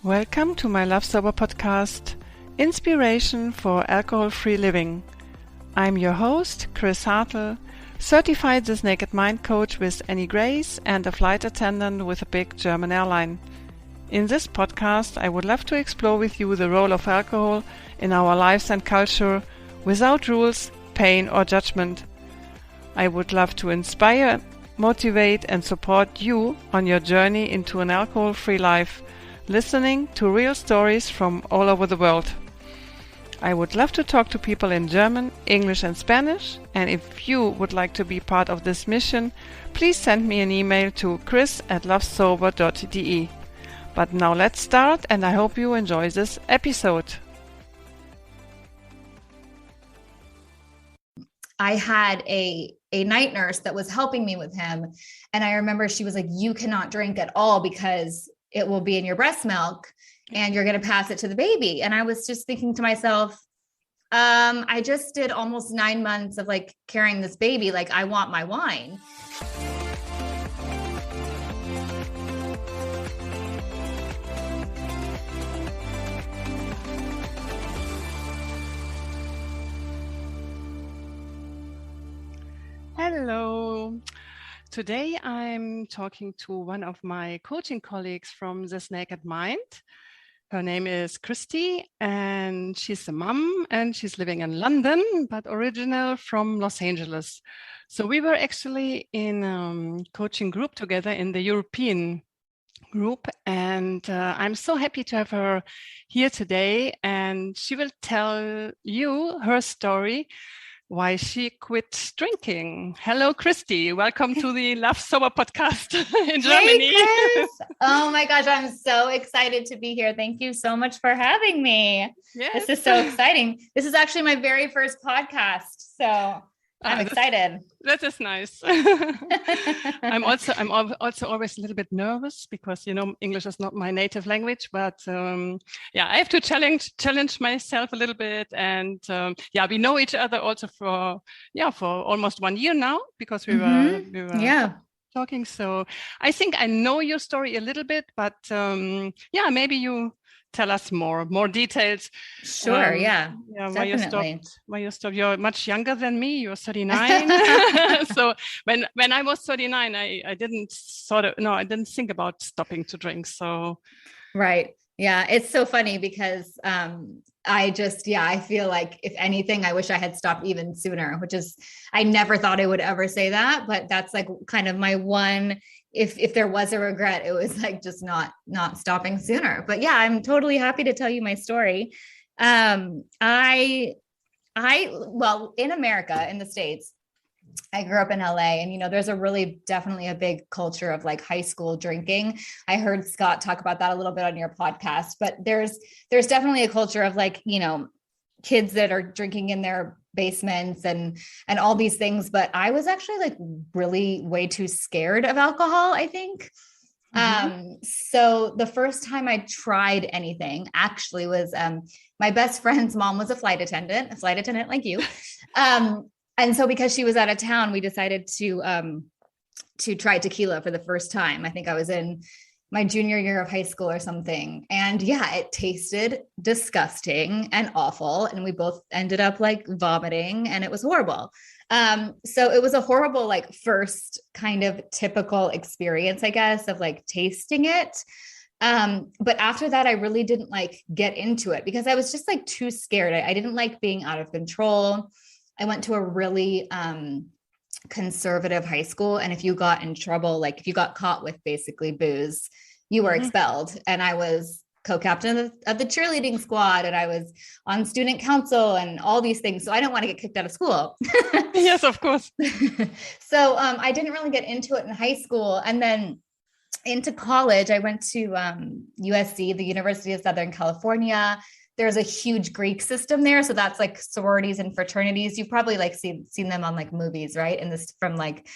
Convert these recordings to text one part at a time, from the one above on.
Welcome to my Love Sober podcast, Inspiration for Alcohol-Free Living. I'm your host, Chris Hartle, certified This Naked Mind coach with any grace and a flight attendant with a big German airline. In this podcast, I would love to explore with you the role of alcohol in our lives and culture without rules, pain or judgment. I would love to inspire, motivate and support you on your journey into an alcohol-free life, listening to real stories from all over the world. I would love to talk to people in German, English and Spanish, and if you would like to be part of this mission, please send me an email to chris@lovesober.de. But now let's start, and I hope you enjoy this episode. I had a night nurse that was helping me with him. And I remember she was like, you cannot drink at all because it will be in your breast milk and you're going to pass it to the baby. And I was just thinking to myself, I just did almost 9 months of like carrying this baby. Like I want my wine. Hello. Today I'm talking to one of my coaching colleagues from This Naked Mind. Her name is Christy and she's a mom and she's living in London, but original from Los Angeles. So we were actually in a coaching group together in the European group, and I'm so happy to have her here today, and she will tell you her story why she quit drinking. Hello, Christy. Welcome to the Love Sober podcast in Germany. Hey, Chris. Oh my gosh, I'm so excited to be here. Thank you so much for having me. Yes. This is so exciting. This is actually my very first podcast, so I'm excited. That is nice. I'm also always a little bit nervous because English is not my native language, but I have to challenge myself a little bit, and we know each other also for almost 1 year now because we were talking. So I think I know your story a little bit, but maybe you tell us more details. Sure. Definitely. Why you stopped. You're much younger than me. You're 39. So when I was 39, I didn't think about stopping to drink. So. Right. Yeah. It's so funny because I feel like if anything, I wish I had stopped even sooner, which is, I never thought I would ever say that, but that's like kind of my one, if there was a regret, it was like just not stopping sooner. But yeah, I'm totally happy to tell you my story. Well, in America, in the States, I grew up in LA, and, there's definitely a big culture of like high school drinking. I heard Scott talk about that a little bit on your podcast, but there's definitely a culture of like, kids that are drinking in their basements and all these things. But I was actually like really way too scared of alcohol, I think. So the first time I tried anything actually was, my best friend's mom was a flight attendant like you. And so because she was out of town, we decided to try tequila for the first time. I think I was in my junior year of high school or something. And yeah, it tasted disgusting and awful. And we both ended up like vomiting, and it was horrible. So it was a horrible, like first kind of typical experience, I guess, of like tasting it. But after that, I really didn't like get into it because I was just like too scared. I didn't like being out of control. I went to a really, conservative high school. And if you got in trouble, like if you got caught with basically booze, you were expelled. And I was co-captain of the cheerleading squad, and I was on student council and all these things. So I didn't want to get kicked out of school. Yes, of course. So I didn't really get into it in high school. And then into college, I went to USC, the University of Southern California. There's a huge Greek system there. So that's like sororities and fraternities. You've probably like seen them on like movies, right? And this from like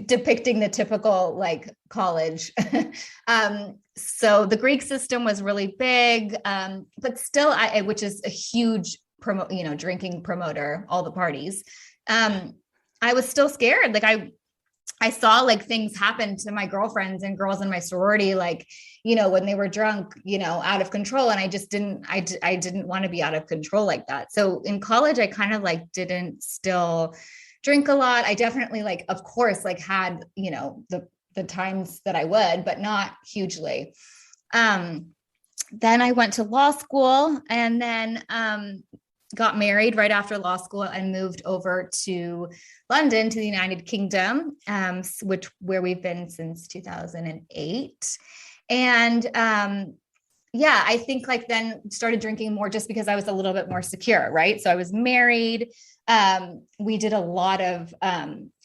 depicting the typical like college. So the Greek system was really big, but still, which is a huge drinking promoter, all the parties. I was still scared. Like I saw like things happen to my girlfriends and girls in my sorority, like, you know, when they were drunk, you know, out of control. And I just I didn't want to be out of control like that. So in college, I kind of like didn't still drink a lot. I definitely like, of course, like had, you know, the times that I would, but not hugely. Then I went to law school and then, got married right after law school and moved over to London, to the United Kingdom, where we've been since 2008. And yeah, I think like then started drinking more just because I was a little bit more secure, right? So I was married. We did a lot of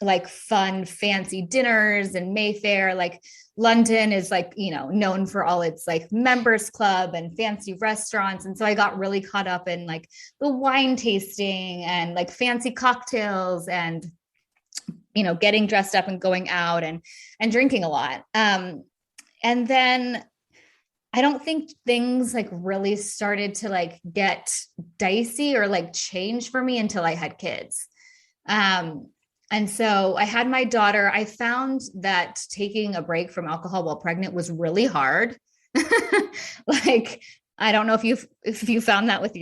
like fun, fancy dinners in Mayfair. Like London is like, you know, known for all its like members club and fancy restaurants. And so I got really caught up in like the wine tasting and like fancy cocktails and, you know, getting dressed up and going out and drinking a lot. And then I don't think things like really started to like get dicey or like change for me until I had kids. And so I had my daughter. I found that taking a break from alcohol while pregnant was really hard. Like, I don't know if you found that with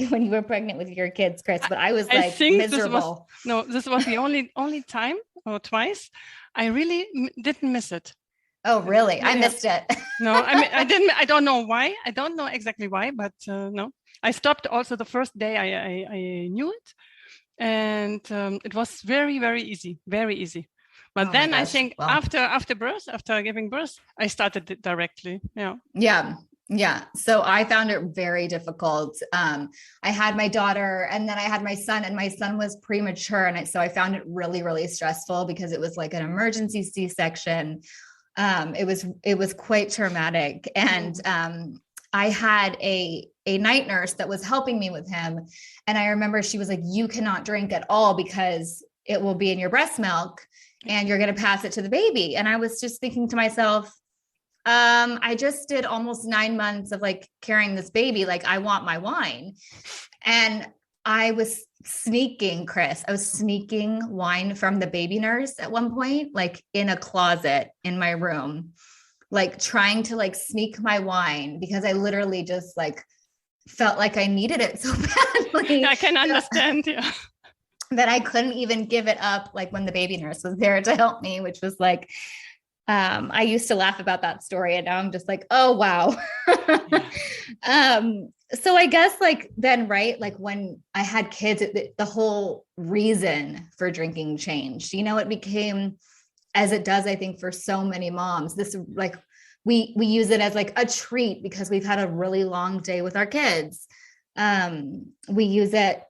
when you were pregnant with your kids, Chris, but I was like I think miserable. This was the only time or twice I really didn't miss it. Oh, really? I missed it. No, I mean, I didn't. I don't know why. I don't know exactly why, but no, I stopped also the first day I knew it, and it was very, very easy, very easy. But then I think after birth, after giving birth, I started it directly. Yeah. Yeah. Yeah. So I found it very difficult. I had my daughter and then I had my son, and my son was premature. And so I found it really, really stressful because it was like an emergency C-section. It was quite traumatic. And I had a night nurse that was helping me with him. And I remember she was like, you cannot drink at all because it will be in your breast milk and you're going to pass it to the baby. And I was just thinking to myself, I just did almost 9 months of like carrying this baby. Like I want my wine. And I was sneaking, Chris, I was sneaking wine from the baby nurse at one point, like in a closet in my room, like trying to like sneak my wine because I literally just like felt like I needed it so badly. I can understand. Yeah. That I couldn't even give it up. Like when the baby nurse was there to help me, which was like, I used to laugh about that story and now I'm just like, oh, wow. So I guess like then, right. Like when I had kids, the whole reason for drinking changed, you know, it became, as it does, I think for so many moms, this like, we use it as like a treat because we've had a really long day with our kids. We use it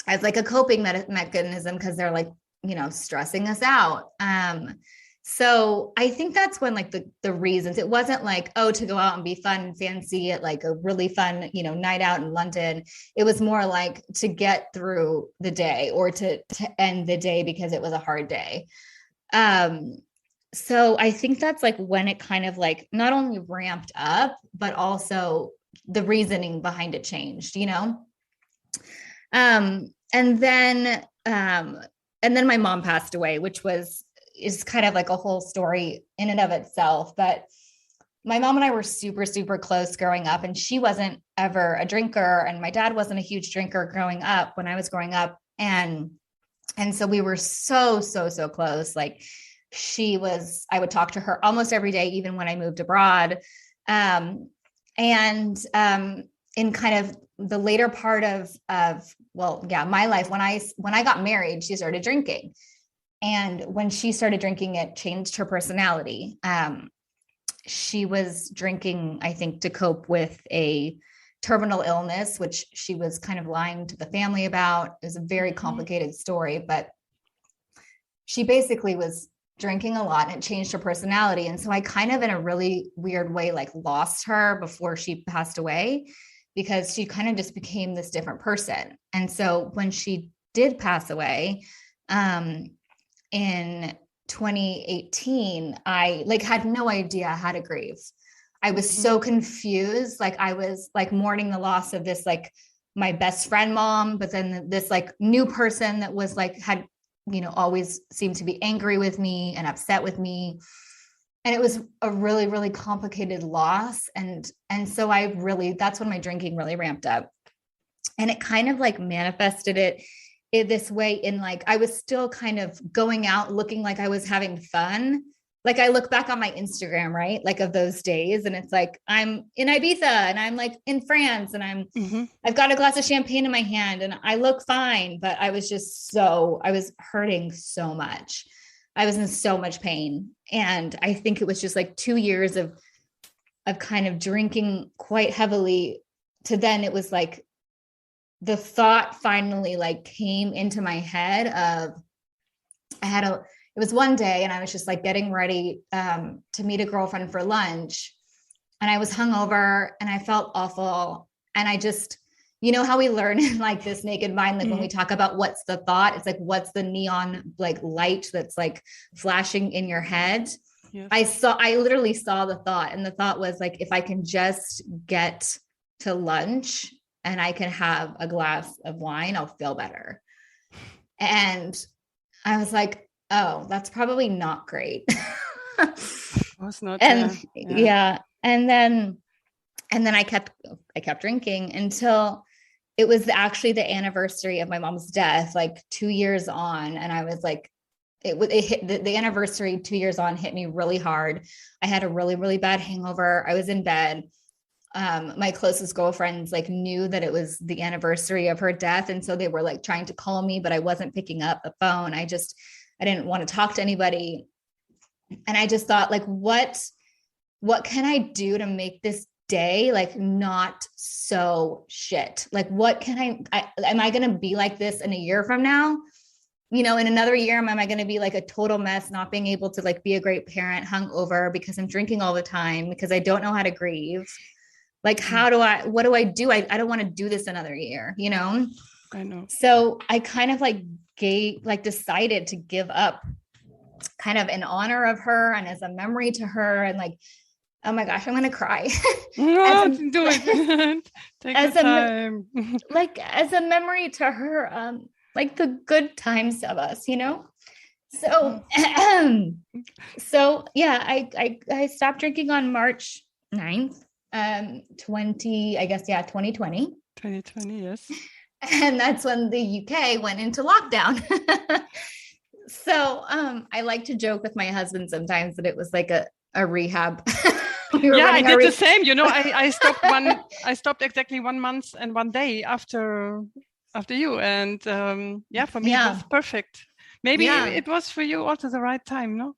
as like a coping mechanism because they're like, you know, stressing us out. So I think that's when like the reasons, it wasn't like, oh, to go out and be fun and fancy at like a really fun, you know, night out in London. It was more like to get through the day or to end the day because it was a hard day. So I think that's like when it kind of like not only ramped up, but also the reasoning behind it changed, you know? And then my mom passed away, which is kind of like a whole story in and of itself. But my mom and I were super, super close growing up, and she wasn't ever a drinker. And my dad wasn't a huge drinker growing up when I was growing up. And so we were so, so, so close. Like I would talk to her almost every day, even when I moved abroad. In kind of the later part of my life, when I got married, she started drinking. And when she started drinking, it changed her personality. She was drinking, I think, to cope with a terminal illness, which she was kind of lying to the family about. It was a very complicated story, but she basically was drinking a lot and it changed her personality. And so I kind of, in a really weird way, like lost her before she passed away because she kind of just became this different person. And so when she did pass away, in 2018, I like had no idea how to grieve. I was so confused. Like I was like mourning the loss of this, like my best friend mom, but then this like new person that was like, had always seemed to be angry with me and upset with me. And it was a really, really complicated loss. And so that's when my drinking really ramped up. And it kind of like manifested it in this way in like, I was still kind of going out looking like I was having fun. Like I look back on my Instagram, right? Like of those days. And it's like, I'm in Ibiza and I'm like in France and I've got a glass of champagne in my hand and I look fine, but I was I was hurting so much. I was in so much pain. And I think it was just like 2 years of kind of drinking quite heavily to then it was like the thought finally like came into my head of it was one day and I was just like getting ready to meet a girlfriend for lunch and I was hungover and I felt awful. And I just, how we learn in like this naked mind, like when we talk about what's the thought, it's like, what's the neon like light that's like flashing in your head. Yes. I literally saw the thought and the thought was like, if I can just get to lunch and I can have a glass of wine, I'll feel better. And I was like, oh, that's probably not great. Was not. And yeah. And then I kept drinking until it was actually the anniversary of my mom's death, like 2 years on. And I was like, it hit the anniversary 2 years on hit me really hard. I had a really, really bad hangover. I was in bed. My closest girlfriends like knew that it was the anniversary of her death. And so they were like trying to call me, but I wasn't picking up the phone. I didn't want to talk to anybody. And I just thought like, what can I do to make this day like not so shit? Like, what can am I going to be like this in a year from now? In another year, am I going to be like a total mess, not being able to like be a great parent, hungover because I'm drinking all the time, because I don't know how to grieve. Like, what do I do? I don't want to do this another year, I know. So I kind of like decided to give up kind of in honor of her and as a memory to her. And like, oh my gosh, I'm going to cry. No, do it. Take your time. Like as a memory to her, like the good times of us, So, so yeah, I stopped drinking on March 9th. 2020, 2020, yes. And that's when the UK went into lockdown. So I like to joke with my husband sometimes that it was like a rehab. I did the same. I stopped exactly 1 month and 1 day after you. And for me, it was perfect. Maybe it was for you also the right time, no?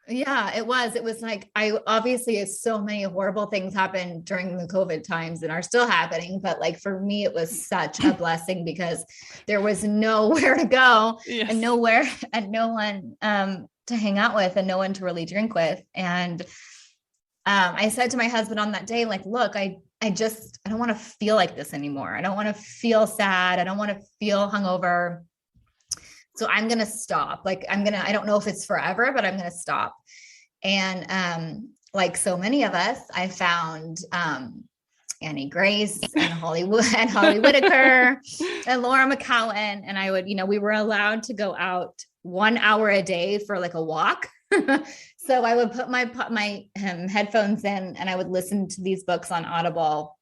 Yeah, it was. It was like, obviously so many horrible things happened during the COVID times and are still happening. But like, for me, it was such a blessing because there was nowhere to go and no one to hang out with and no one to really drink with. And I said to my husband on that day, like, look, I don't want to feel like this anymore. I don't want to feel sad. I don't want to feel hungover. So I'm going to stop. Like, I don't know if it's forever, but I'm going to stop. And like so many of us, I found Annie Grace and Holly Whitaker and Laura McCowan. And I would, we were allowed to go out 1 hour a day for like a walk. So I would put my headphones in and I would listen to these books on Audible.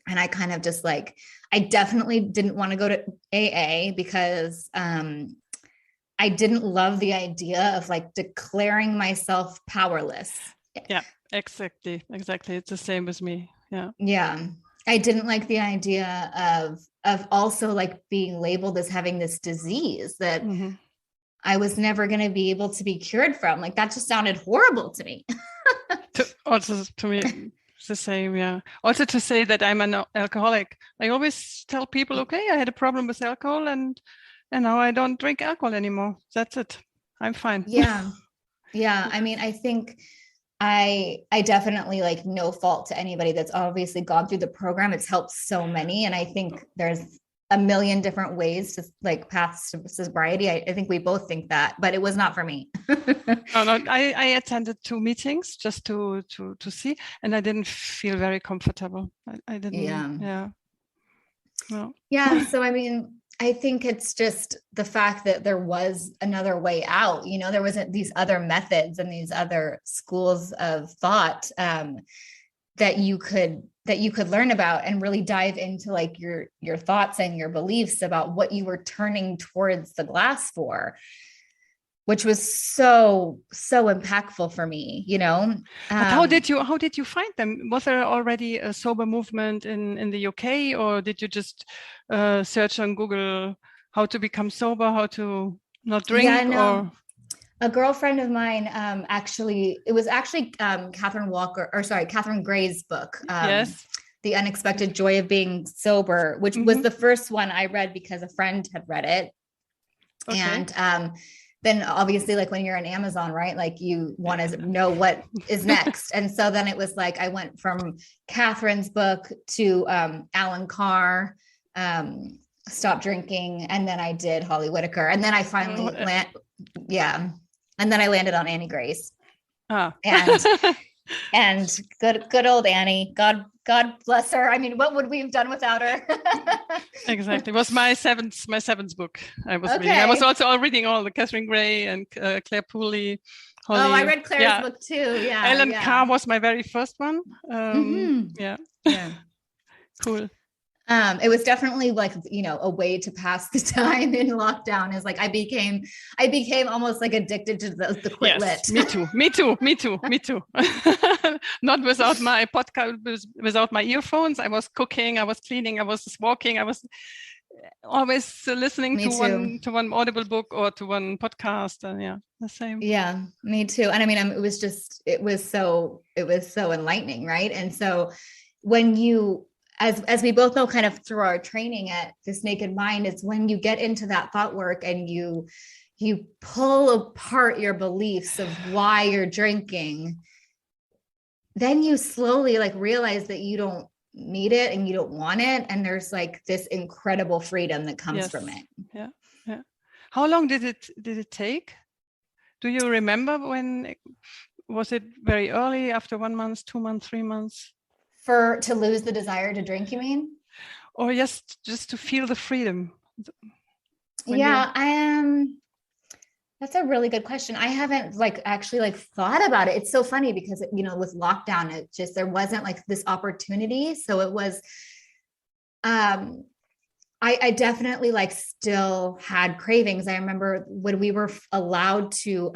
And I kind of just like, I definitely didn't want to go to AA because I didn't love the idea of like declaring myself powerless. Yeah, exactly. It's the same as me. Yeah. Yeah. I didn't like the idea of also like being labeled as having this disease that I was never going to be able to be cured from. Like that just sounded horrible to me. To me, it's the same. Yeah. Also to say that I'm an alcoholic. I always tell people, okay, I had a problem with alcohol and now I don't drink alcohol anymore. That's it. I'm fine. Yeah. Yeah. I mean, I think I definitely like no fault to anybody that's obviously gone through the program. It's helped so many. And I think there's a million different ways to like paths to sobriety. I think we both think that, but it was not for me. No, I attended 2 meetings just to see, and I didn't feel very comfortable. I didn't. Yeah. No. Yeah. So, I mean, I think it's just the fact that there was another way out. You know, there wasn't these other methods and these other schools of thought that you could learn about and really dive into like your thoughts and your beliefs about what you were turning towards the glass for, which was so impactful for me, you know. But how did you find them? Was there already a sober movement in the UK, or did you just search on Google how to become sober, how to not drink? Yeah, no. Or a girlfriend of mine, it was Catherine Gray's book, yes, The Unexpected Joy of Being Sober, which was the first one I read because a friend had read it. Okay. And then obviously, like when you're on Amazon, right? Like you want to know what is next. And so then it was like, I went from Catherine's book to Alan Carr, Stop Drinking. And then I did Holly Whitaker. And then I finally and then I landed on Annie Grace. And good old Annie. God bless her. I mean, what would we have done without her? Exactly. It was my seventh book I was reading. I was also reading all the Catherine Gray and Claire Pooley. Holly. Oh, I read Claire's book too. Yeah. Alan Carr was my very first one. Yeah. Cool. It was definitely like, you know, a way to pass the time in lockdown. Is like I became almost like addicted to the quit lit. Me too. Not without my podcast, without my earphones. I was cooking, I was cleaning, I was walking, I was always listening to one audible book or to one podcast. The same. Yeah, me too. And I mean, it was so enlightening, right? And so when you, as we both know, kind of through our training at This Naked Mind, it's when you get into that thought work and you pull apart your beliefs of why you're drinking, then you slowly like realize that you don't need it and you don't want it. And there's like this incredible freedom that comes from it. Yeah. How long did it take? Do you remember when? Was it very early, after 1 month, 2 months, 3 months? To lose the desire to drink, you mean? Or just to feel the freedom? That's a really good question. I haven't actually thought about it. It's so funny because, you know, with lockdown, there wasn't like this opportunity. So it was, I definitely still had cravings. I remember when we were allowed to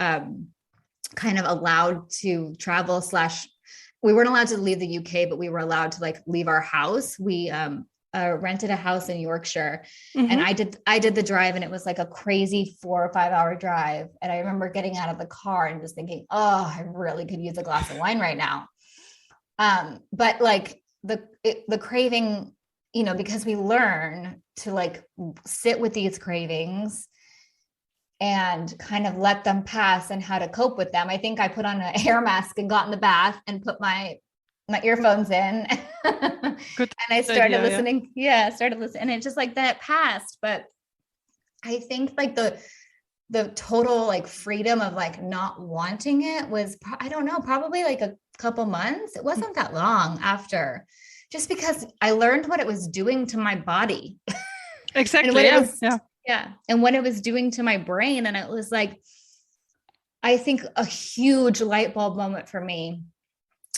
travel / we weren't allowed to leave the UK, but we were allowed to leave our house. We rented a house in Yorkshire, and I did the drive, and it was like a crazy 4 or 5 hour drive. And I remember getting out of the car and just thinking, oh, I really could use a glass of wine right now. But the craving, you know, because we learn to sit with these cravings and kind of let them pass and how to cope with them. I think I put on a hair mask and got in the bath and put my earphones in and I started listening. Started listening, and it's just that passed. But I think the total freedom of not wanting it was, I don't know, probably a couple months. It wasn't that long after, just because I learned what it was doing to my body. Exactly. And what it was doing to my brain. And it was I think a huge light bulb moment for me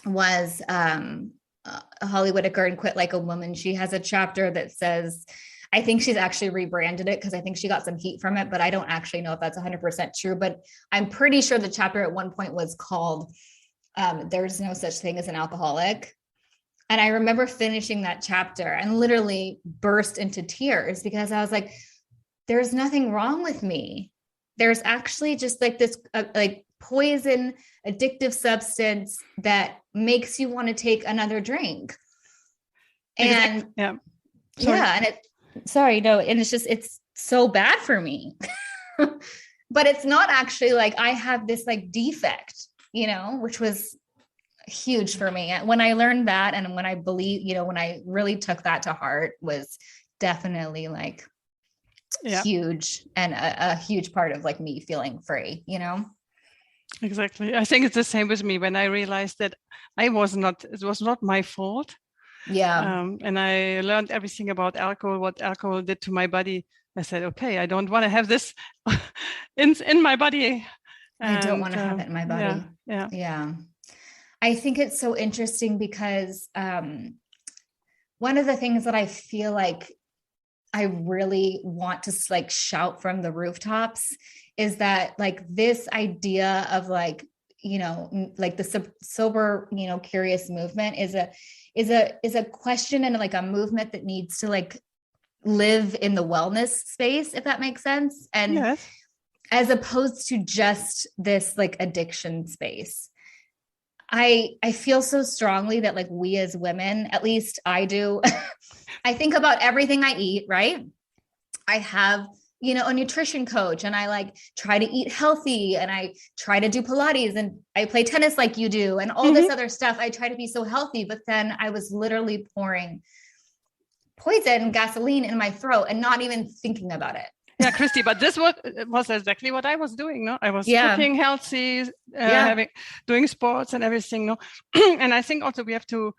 was Holly Whitaker in Quit Like a Woman. She has a chapter that says, I think she's actually rebranded it because I think she got some heat from it, but I don't actually know if that's 100% true. But I'm pretty sure the chapter at one point was called There's No Such Thing as an Alcoholic. And I remember finishing that chapter and literally burst into tears because I was like, there's nothing wrong with me. There's actually just this poison, addictive substance that makes you want to take another drink. And and it's so bad for me. But it's not actually I have this defect, you know, which was huge for me. When I learned that, and when I believe, you know, when I really took that to heart, was definitely huge, and a huge part of me feeling free, you know? Exactly. I think it's the same with me when I realized that it was not my fault. Yeah. And I learned everything about alcohol, what alcohol did to my body. I said, okay, I don't want to have this in my body. I don't want to have it in my body. Yeah. I think it's so interesting because one of the things that I feel like I really want to like shout from the rooftops is that like this idea of like, you know, like the sober, you know, curious movement is a question and like a movement that needs to like live in the wellness space, if that makes sense. And yes. As opposed to just this like addiction space. I feel so strongly that like we as women, at least I do, I think about everything I eat, right? I have, you know, a nutrition coach and I like try to eat healthy and I try to do Pilates and I play tennis like you do and all this other stuff. I try to be so healthy, but then I was literally pouring poison, gasoline in my throat and not even thinking about it. Yeah, Christy, but this was exactly what I was doing. No, I was cooking healthy, doing sports and everything. No, and I think also we have to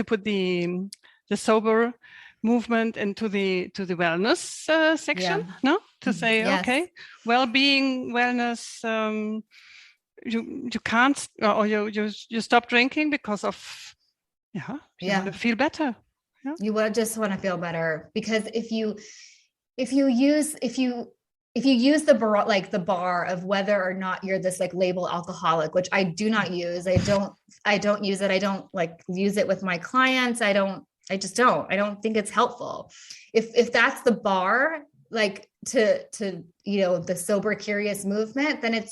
put the sober movement into the wellness section. No, to say okay, well-being, wellness. You can't or you stop drinking because of you want to feel better. Yeah? You would just want to feel better because if you use the bar, like the bar of whether or not you're this like label alcoholic, which I do not use. I don't use it. I don't like use it with my clients. I don't think it's helpful. If that's the bar, like to, you know, the sober curious movement, then it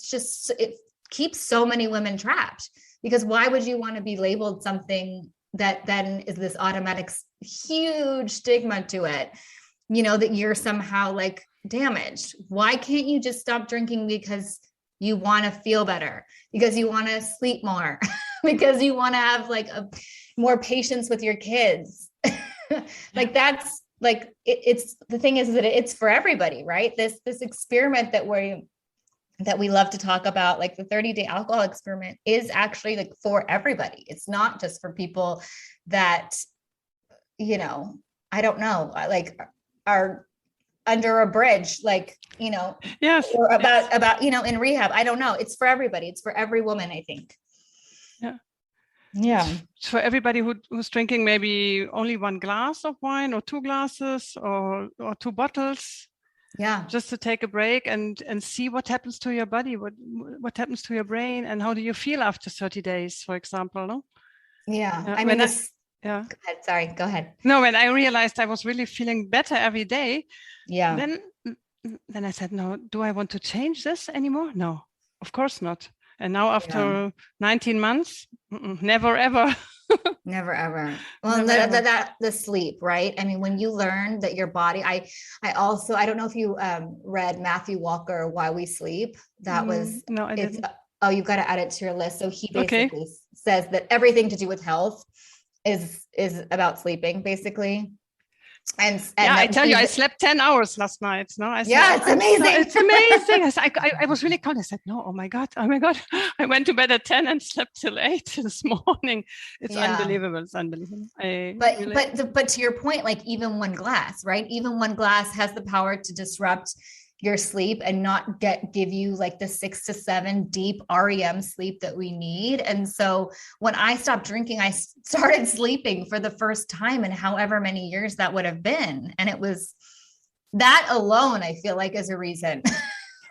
keeps so many women trapped because why would you want to be labeled something that then is this automatic huge stigma to it? You know, that you're somehow like damaged. Why can't you just stop drinking because you want to feel better, because you want to sleep more, because you want to have like more patience with your kids? Like that's like, it's the thing is that it's for everybody, right? This experiment that we love to talk about, like the 30-day alcohol experiment is actually like for everybody. It's not just for people that, you know, I don't know, like are under a bridge, like, you know, or about, you know, in rehab. I don't know. It's for everybody. It's for every woman, I think. Yeah. It's for everybody who's drinking maybe only one glass of wine or 2 glasses or 2 bottles. Yeah. Just to take a break and see what happens to your body, what happens to your brain, and how do you feel after 30 days, for example, no? Yeah. I mean, yeah. Sorry, go ahead. No, when I realized I was really feeling better every day, then I said, no, do I want to change this anymore? No, of course not. And now after 19 months, never, ever. Never, ever. Well, the sleep, right? I mean, when you learn that your body, I don't know if you read Matthew Walker, Why We Sleep. That was, no, I didn't. Oh, you've got to add it to your list. So he basically says that everything to do with health is about sleeping, basically. And I tell you, I slept 10 hours last night. No, it's amazing. No, it's amazing. I was really cold. I said, no, oh my God. I went to bed at 10 and slept till 8 this morning. It's unbelievable. It's unbelievable. But to your point, like even one glass, right? Even one glass has the power to disrupt your sleep and not give you like the 6 to 7 deep REM sleep that we need. And so when I stopped drinking, I started sleeping for the first time in however many years that would have been. And it was that alone, I feel like, is a reason.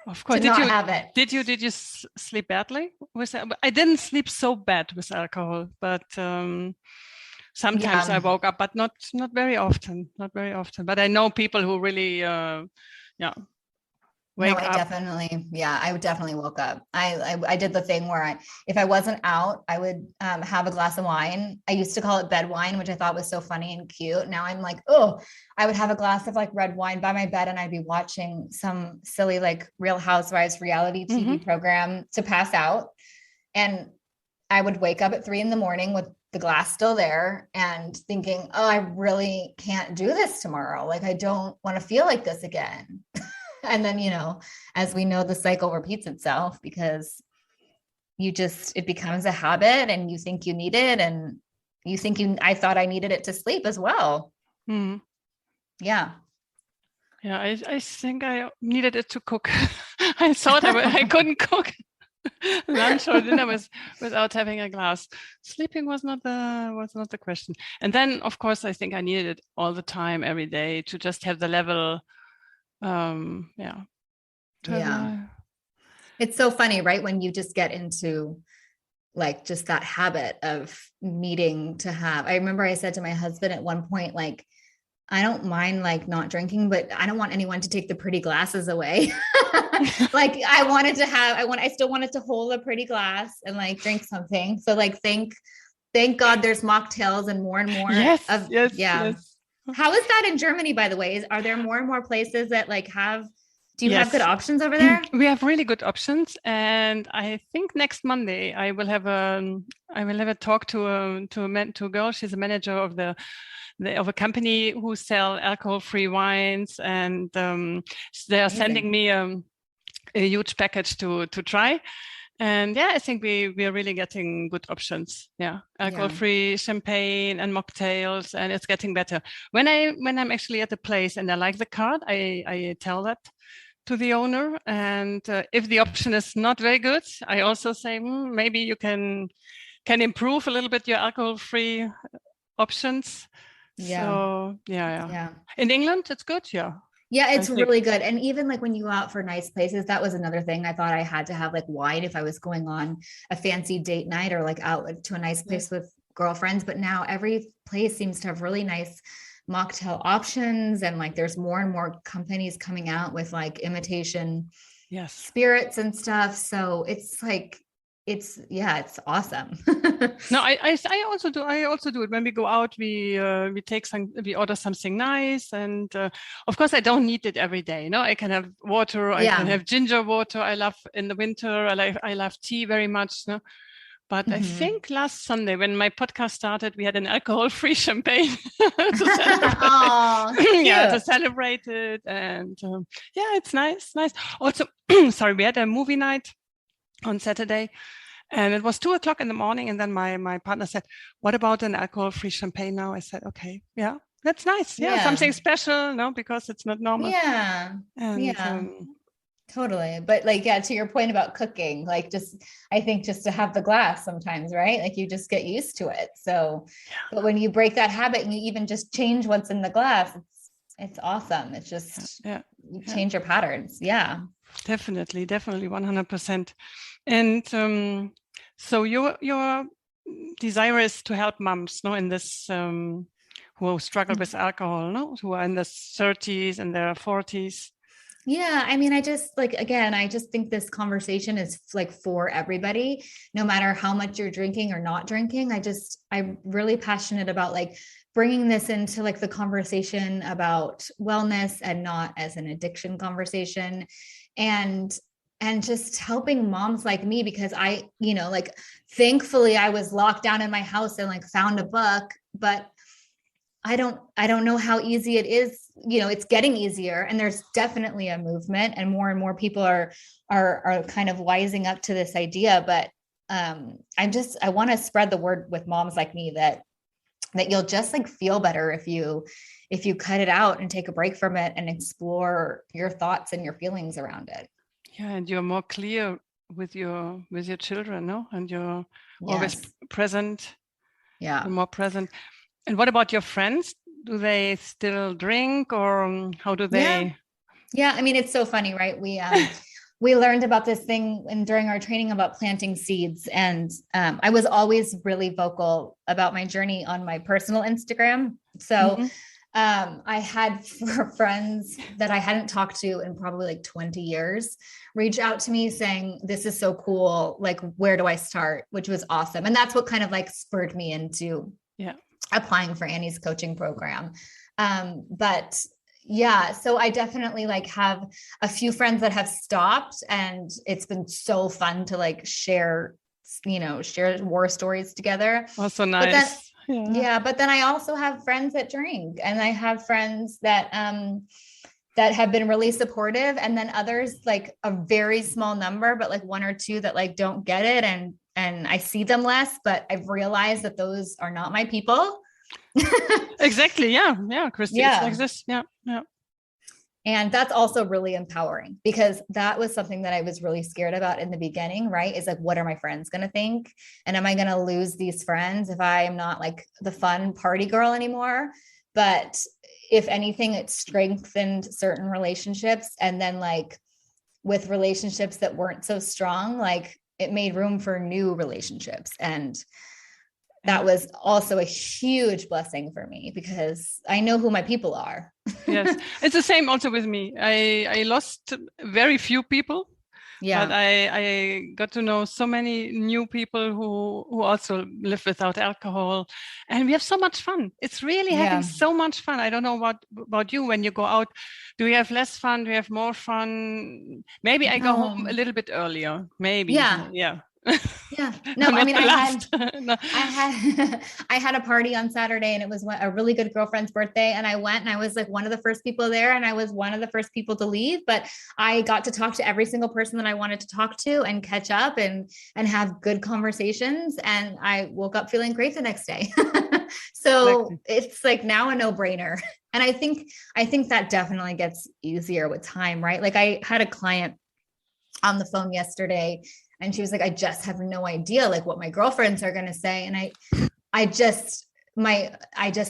Of course. have it. Did you sleep badly with that? I didn't sleep so bad with alcohol, but sometimes I woke up, but not very often. Not very often. But I know people who really wake up. I definitely woke up. I did the thing where if I wasn't out, I would have a glass of wine. I used to call it bed wine, which I thought was so funny and cute. Now I'm like, I would have a glass of like red wine by my bed and I'd be watching some silly like Real Housewives reality TV program to pass out. And I would wake up at 3 a.m. with the glass still there and thinking, I really can't do this tomorrow. Like, I don't want to feel like this again. And then, you know, as we know, the cycle repeats itself because it becomes a habit and you think you need it. And you think I thought I needed it to sleep as well. Mm-hmm. Yeah. Yeah, I think I needed it to cook. I thought I couldn't cook lunch or dinner without having a glass. Sleeping was not the question. And then, of course, I think I needed it all the time, every day, to just have the level. It's so funny, right? When you just get into like just that habit of needing to have. I remember I said to my husband at one point, like, I don't mind like not drinking, but I don't want anyone to take the pretty glasses away. Like I still wanted to hold a pretty glass and like drink something. So like, thank God there's mocktails and more. Yes. How is that in Germany, by the way? Are there more and more places that like do you have good options over there? We have really good options. And I think next Monday I will have a talk to a girl. She's a manager of a company who sell alcohol-free wines, and they are sending me a huge package to try. And I think we are really getting good options. Alcohol-free champagne and mocktails, and it's getting better. When I'm actually at the place and I like the card, I tell that to the owner. And if the option is not very good, I also say maybe you can improve a little bit your alcohol-free options. So in England it's good. It's really good. And even like when you go out for nice places, that was another thing. I thought I had to have like wine if I was going on a fancy date night or like out to a nice place with girlfriends. But now every place seems to have really nice mocktail options, and like there's more and more companies coming out with like imitation spirits and stuff. So it's like it's awesome. No, I also do it when we go out. We order something nice, and of course I don't need it every day. No, I can have water. I can have ginger water. I love in the winter. I love tea very much. No, but I think last Sunday when my podcast started, we had an alcohol-free champagne to celebrate it, and it's nice. Also, sorry, we had a movie night on Saturday, and it was 2:00 in the morning. And then my partner said, "What about an alcohol-free champagne now?" I said, "Okay, that's nice. Something special, no, because it's not normal." Totally. But like, to your point about cooking, like I think just to have the glass sometimes, right? Like you just get used to it. So, but when you break that habit and you even just change what's in the glass, it's awesome. It's just, you change your patterns. Yeah. Definitely 100%. And so your desire is to help moms, no, in this who struggle with alcohol, no, who are in their 30s and their 40s. Yeah. I mean, I just think this conversation is like for everybody, no matter how much you're drinking or not drinking. I'm really passionate about like bringing this into like the conversation about wellness and not as an addiction conversation, and just helping moms like me, because I, like, thankfully I was locked down in my house and like found a book, but I don't know how easy it is. It's getting easier, and there's definitely a movement, and more people are kind of wising up to this idea. But I want to spread the word with moms like me that you'll just like feel better if you cut it out and take a break from it and explore your thoughts and your feelings around it. Yeah, and you're more clear with your children, no? And you're always present. Yeah, you're more present. And what about your friends? Do they still drink, or how do they? Yeah. I mean, it's so funny, right? We learned about this thing during our training about planting seeds. And I was always really vocal about my journey on my personal Instagram. So I had friends that I hadn't talked to in probably like 20 years reach out to me saying, "This is so cool. Like, where do I start?" Which was awesome. And that's what kind of like spurred me into applying for Annie's coaching program. So I definitely like have a few friends that have stopped, and it's been so fun to like share war stories together. Also nice. But then I also have friends that drink, and I have friends that have been really supportive, and then others, like a very small number, but like one or two that like don't get it, and I see them less, but I've realized that those are not my people. Exactly. Yeah. Christy, it's like this. Yeah. And that's also really empowering, because that was something that I was really scared about in the beginning, right? Is like, what are my friends going to think? And am I going to lose these friends if I am not like the fun party girl anymore? But if anything, it strengthened certain relationships. And then like with relationships that weren't so strong, like it made room for new relationships. And that was also a huge blessing for me, because I know who my people are. Yes, it's the same also with me. I lost very few people, but I got to know so many new people who also live without alcohol, and we have so much fun. It's really having so much fun. I don't know about you when you go out. Do you have less fun? Do you have more fun? Maybe I go home a little bit earlier. Maybe. Yeah. No, I mean, I had a party on Saturday, and it was a really good girlfriend's birthday. And I went, and I was like one of the first people there, and I was one of the first people to leave, but I got to talk to every single person that I wanted to talk to and catch up and have good conversations. And I woke up feeling great the next day. So it's like now a no-brainer. And I think that definitely gets easier with time, right? Like I had a client on the phone yesterday, and she was like, I just have no idea like what my girlfriends are going to say. And I just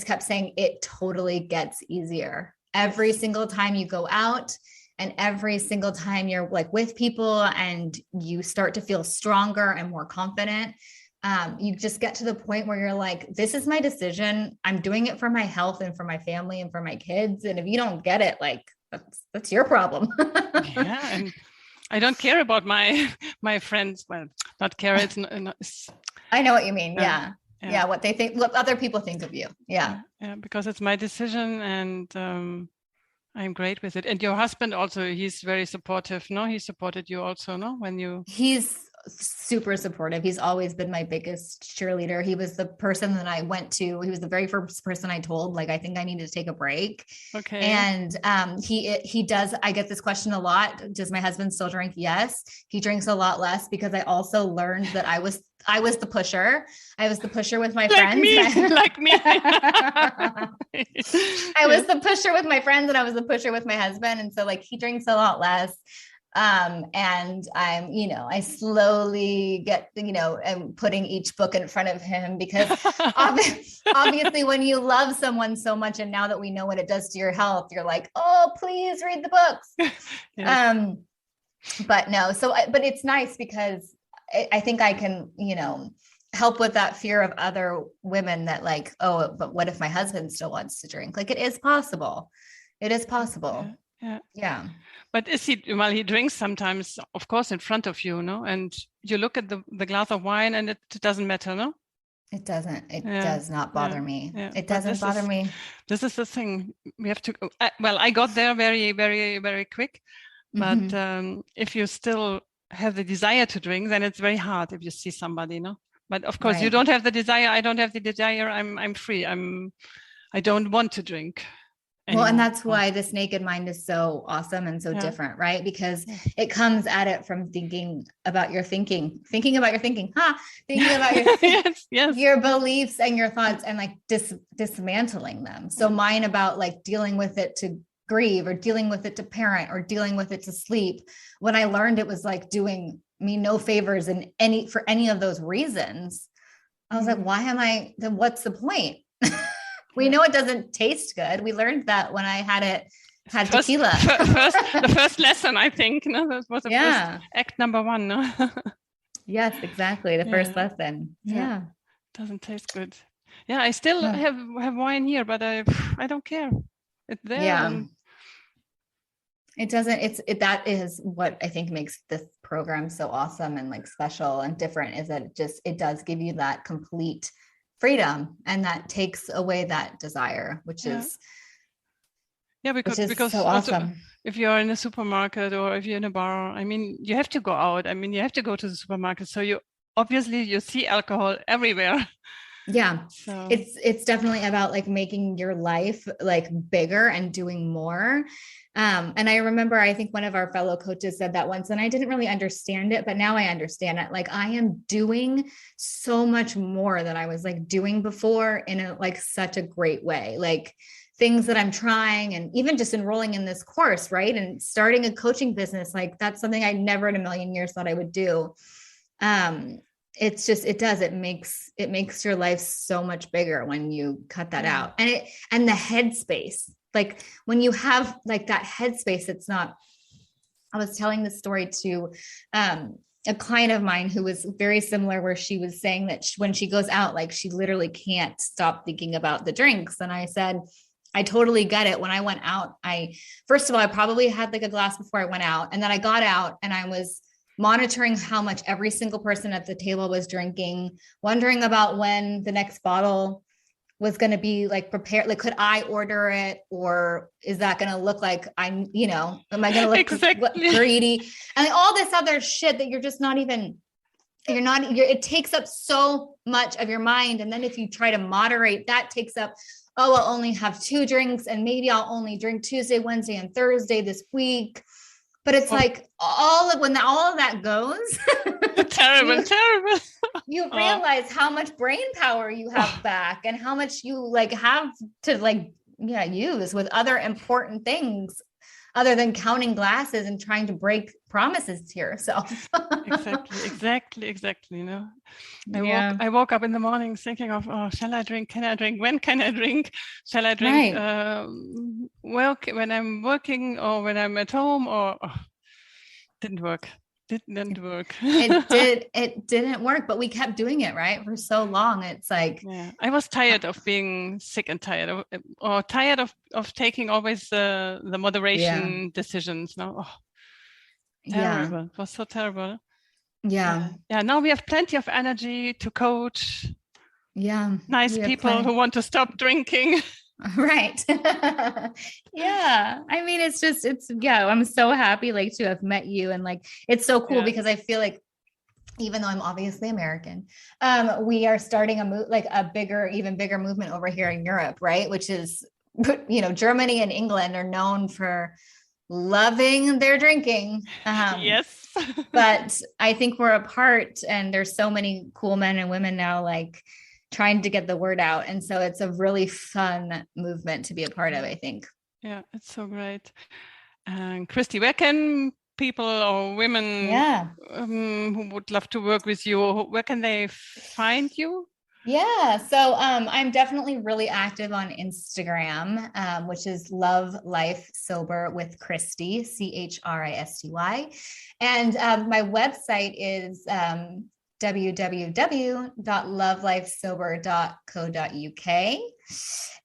kept saying, it totally gets easier every single time you go out, and every single time you're like with people and you start to feel stronger and more confident. You just get to the point where you're like, this is my decision. I'm doing it for my health and for my family and for my kids. And if you don't get it, like that's your problem. And I don't care about my friends. Well, not care. It's I know what you mean. Yeah. What they think, what other people think of you. Yeah. Because it's my decision, and I'm great with it. And your husband also, he's very supportive. No, he supported you also. No, he's super supportive. He's always been my biggest cheerleader. He was the person that I went to. He was the very first person I told, like, I think I need to take a break. Okay. And he does. I get this question a lot. Does my husband still drink? Yes. He drinks a lot less, because I also learned that I was the pusher. I was the pusher with my friends. Like me. I was the pusher with my friends, and I was the pusher with my husband. And so like he drinks a lot less. And I'm, I slowly get, I'm putting each book in front of him, because obviously when you love someone so much, and now that we know what it does to your health, you're like, oh, please read the books. But no, but it's nice, because I think I can, help with that fear of other women that like, oh, but what if my husband still wants to drink? Like, it is possible. It is possible. Yeah. But he drinks sometimes, of course, in front of you, no? And you look at the glass of wine, and it doesn't matter, no? It doesn't. It does not bother me. It doesn't bother me. This is the thing. We have to, I got there very, very, very quick. But if you still have the desire to drink, then it's very hard if you see somebody, no? But of course, you don't have the desire. I don't have the desire. I'm free. I don't want to drink anymore. Well, and that's why this naked mind is so awesome and so different, right? Because it comes at it from thinking about your thinking about your thinking, thinking about your, your beliefs and your thoughts, and like dismantling them. So mine about like dealing with it to grieve, or dealing with it to parent, or dealing with it to sleep. When I learned it was like doing me no favors for any of those reasons, I was like, then what's the point? We know it doesn't taste good. We learned that when I had tequila. The first lesson, I think. No, that was the first act number 1. No? Yes, exactly. The first lesson. Yeah. Doesn't taste good. Yeah, I still have wine here, but I don't care. It's there. Yeah. It doesn't, that is what I think makes this program so awesome and like special and different, is that it does give you that complete freedom, and that takes away that desire, which is because so awesome. If you're in a supermarket, or if you're in a bar, I mean, you have to go out. I mean, you have to go to the supermarket. So you see alcohol everywhere. Yeah. So It's definitely about like making your life like bigger and doing more. And I remember, I think one of our fellow coaches said that once, and I didn't really understand it, but now I understand it. Like I am doing so much more than I was like doing before in a, like such a great way. Like things that I'm trying, and even just enrolling in this course, right? And starting a coaching business, like that's something I never in a million years thought I would do. It's just, it makes your life so much bigger when you cut that out. And the headspace, like when you have like that headspace, it's not, I was telling this story to, a client of mine who was very similar, where she was saying that when she goes out, like she literally can't stop thinking about the drinks. And I said, I totally get it. When I went out, first of all, I probably had like a glass before I went out. And then I got out and I was monitoring how much every single person at the table was drinking, wondering about when the next bottle was going to be like prepared. Like, could I order it, or is that going to look like am I going to look greedy? And like all this other shit that you're just not even, it takes up so much of your mind. And then if you try to moderate, that takes up, oh, I'll only have 2 drinks and maybe I'll only drink Tuesday, Wednesday, and Thursday this week. But it's like when all of that goes, terrible. You realize how much brain power you have back, and how much you like have to use with other important things other than counting glasses and trying to break promises to yourself. Exactly. I woke up in the morning thinking of, shall I drink? Can I drink? When can I drink? Shall I drink when I'm working or when I'm at home? Or didn't work. It didn't work, but we kept doing it, right? For so long. It's like, I was tired of being sick and tired of taking always the moderation decisions. No, terrible. It was so terrible. Yeah. Now we have plenty of energy to coach. Yeah. Nice people who want to stop drinking. Right. Yeah. I mean, I'm so happy like to have met you, and like, it's so cool because I feel like, even though I'm obviously American, we are starting even bigger movement over here in Europe, right? Which is, Germany and England are known for loving their drinking. Yes. But I think we're apart, and there's so many cool men and women now, like trying to get the word out. And so it's a really fun movement to be a part of, I think. Yeah, it's so great. And Christy, where can people or women who would love to work with you, where can they find you? Yeah. So I'm definitely really active on Instagram, which is Love Life Sober with Christy, Christy. And my website is www.lovelifesober.co.uk.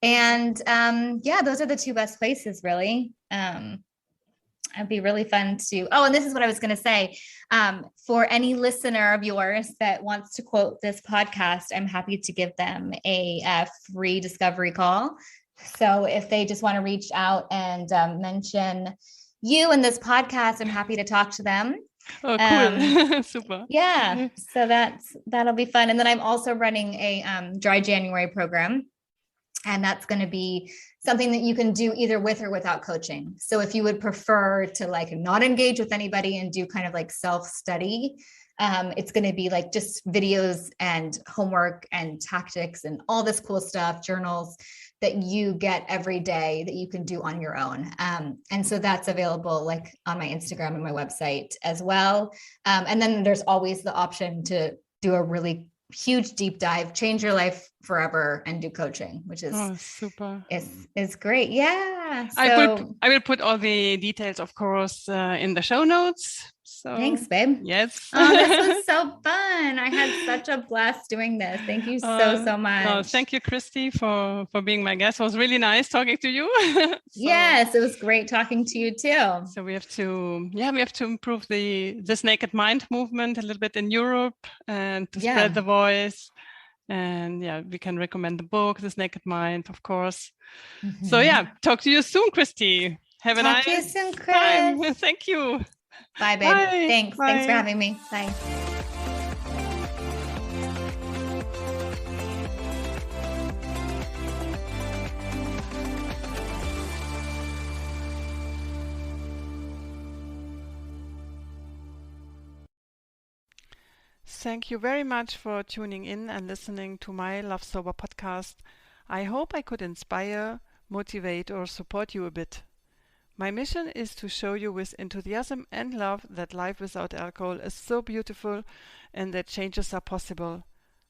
And those are the 2 best places, really. It'd be really fun to, and this is what I was going to say. For any listener of yours that wants to quote this podcast, I'm happy to give them a free discovery call. So if they just want to reach out and mention you in this podcast, I'm happy to talk to them. Oh, cool. Super. Yeah. So that'll be fun. And then I'm also running a dry January program, and that's going to be something that you can do either with or without coaching. So if you would prefer to like not engage with anybody and do kind of like self-study, it's going to be like just videos and homework and tactics and all this cool stuff, journals that you get every day that you can do on your own. And so that's available like on my Instagram and my website as well. And then there's always the option to do a really huge deep dive, change your life forever, and do coaching, which is super. Is great. Yeah. So, I will put all the details, of course, in the show notes. So thanks, babe. Yes. Oh, this was so fun. I had such a blast doing this. Thank you so much. No, thank you, Christy, for being my guest. It was really nice talking to you. Yes, it was great talking to you too. So we have to improve this naked mind movement a little bit in Europe, and to spread the voice. And we can recommend the book, This Naked Mind, of course. Mm-hmm. So talk to you soon, Christy. Have a nice time. Talk to you soon, Chris. Time. Thank you. Bye, babe. Bye. Thanks. Bye. Thanks for having me. Bye. Thank you very much for tuning in and listening to my Love Sober podcast. I hope I could inspire, motivate, or support you a bit. My mission is to show you with enthusiasm and love that life without alcohol is so beautiful and that changes are possible.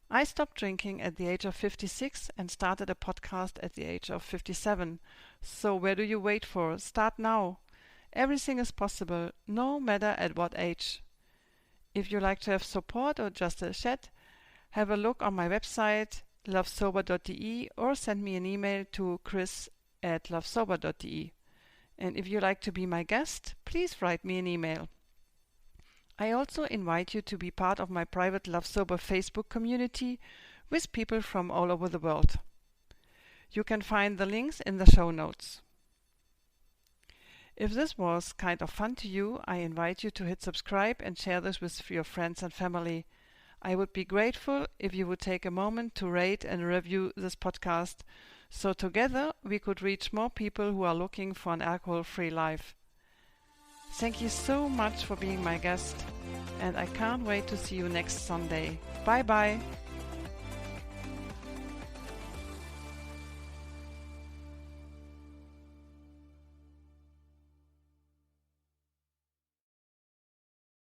I stopped drinking at the age of 56 and started a podcast at the age of 57. So where do you wait for? Start now. Everything is possible, no matter at what age. If you like to have support or just a chat, have a look on my website lovesober.de or send me an email to chris@lovesober.de. And if you like to be my guest, please write me an email. I also invite you to be part of my private Love Sober Facebook community with people from all over the world. You can find the links in the show notes. If this was kind of fun to you, I invite you to hit subscribe and share this with your friends and family. I would be grateful if you would take a moment to rate and review this podcast, so together we could reach more people who are looking for an alcohol-free life. Thank you so much for being my guest, and I can't wait to see you next Sunday. Bye bye.